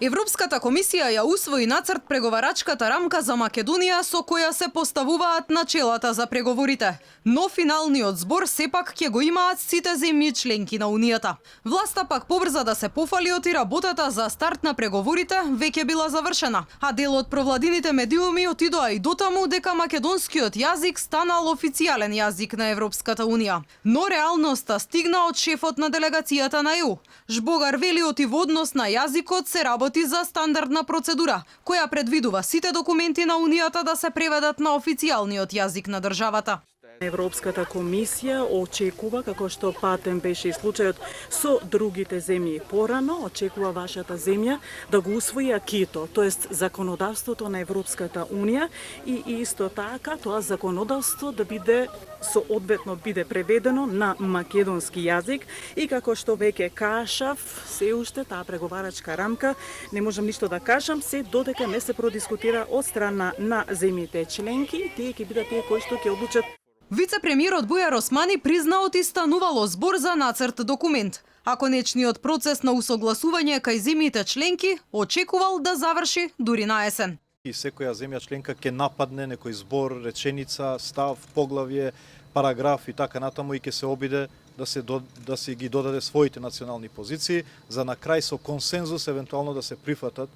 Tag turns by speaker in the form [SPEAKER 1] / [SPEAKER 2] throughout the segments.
[SPEAKER 1] Европската комисија ја усвои нацрт преговарачката рамка за Македонија со која се поставуваат начелата за преговорите. Но финалниот збор сепак ќе го имаат сите земји членки на Унијата. Власта пак побрза да се пофали од и работата за старт на преговорите веќе била завршена, а дел од провладините медиуми отидоа и дотаму дека македонскиот јазик станал официјален јазик на Европската Унија. Но реалноста стигна од шефот на делегацијата на ЕУ. Жбогар вели оти во однос на јазикот се работи за стандардна процедура, која предвидува сите документи на Унијата да се преведат на официјалниот јазик на државата.
[SPEAKER 2] Европската комисија очекува, како што патен беше и случајот со другите земји порано, очекува вашата земја да го усвои акито, тоест законодавството на Европската Унија и исто така тоа законодавство да биде соодветно биде преведено на македонски јазик и како што веќе кажав, се уште таа преговарачка рамка, не можам ништо да кажам, се додека не се продискутира од страна на земјите членки, тие ќе бидат тие кои што ќе одлучат.
[SPEAKER 1] Вице-премиерот Бујар Османи призна отистанувало збор за нацрт документ, а конечниот процес на усогласување кај земјите членки очекувал да заврши дури на есен.
[SPEAKER 3] И секоја земја членка ќе нападне некој збор, реченица, став, поглавје, параграф и така натаму и ќе се обиде да се ги додаде своите национални позиции, за на крај со консензус евентуално да се прифатат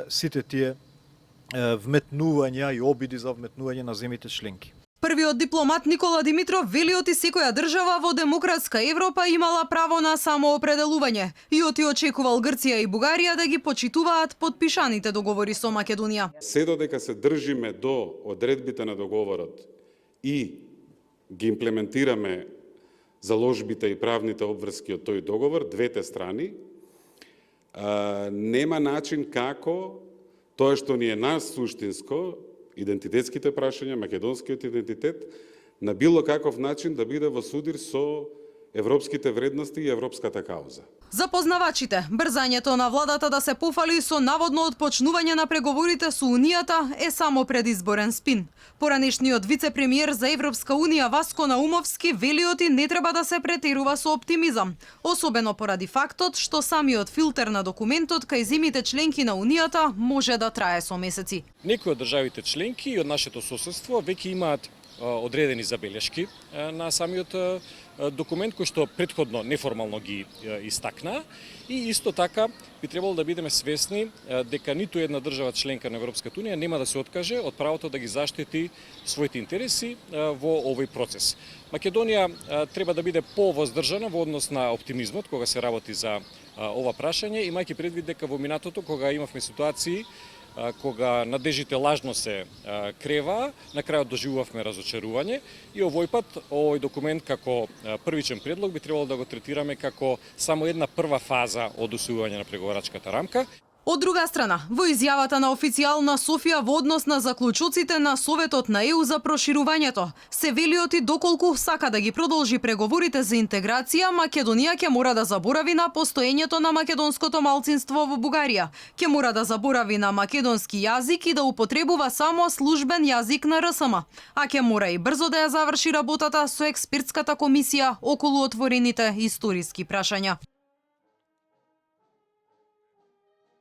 [SPEAKER 3] сите тие вметнувања и обиди за вметнување на земјите членки.
[SPEAKER 1] Првиот дипломат Никола Димитров вели оти секоја држава во демократска Европа имала право на самоопределување и оти очекувал Грција и Бугарија да ги почитуваат подпишаните договори со Македонија.
[SPEAKER 4] Се додека се држиме до одредбите на договорот и ги имплементираме заложбите и правните обврски од тој договор, двете страни, нема начин како тоа што ни е нас суштинско, идентитетските прашања, македонскиот идентитет, на било каков начин да биде во судир со европските вредности и европската кауза.
[SPEAKER 1] За познавачите, брзањето на владата да се пофали со наводно отпочнување на преговорите со Унијата е само предизборен спин. Поранешниот вице-премиер за Европска Унија Васко Наумовски вели оти не треба да се претерува со оптимизам, особено поради фактот што самиот филтер на документот кај земјите членки на Унијата може да трае со месеци.
[SPEAKER 5] Некои од државите членки и од нашето соседство веќе имаат одредени забелешки на самиот документ кој што претходно неформално ги истакна и исто така би требало да бидеме свесни дека ниту една држава членка на Европската Унија нема да се откаже од правото да ги заштити своите интереси во овој процес. Македонија треба да биде повоздржана во однос на оптимизмот кога се работи за ова прашање, имајќи предвид дека во минатото кога имавме ситуации кога надежите лажно се крева, на крајот доживувавме разочарување и овој пат овој документ како првичен предлог би требало да го третираме како само една прва фаза од усвојување на преговарачката рамка.
[SPEAKER 1] Од друга страна, во изјавата на официјална Софија во однос на заклучоците на Советот на ЕУ за проширувањето, се вели оти доколку сака да ги продолжи преговорите за интеграција, Македонија ќе мора да заборави на постоењето на македонското малцинство во Бугарија, ќе мора да заборави на македонски јазик и да употребува само службен јазик на РСМ, а ќе мора и брзо да ја заврши работата со експертската комисија околу отворените историски прашања.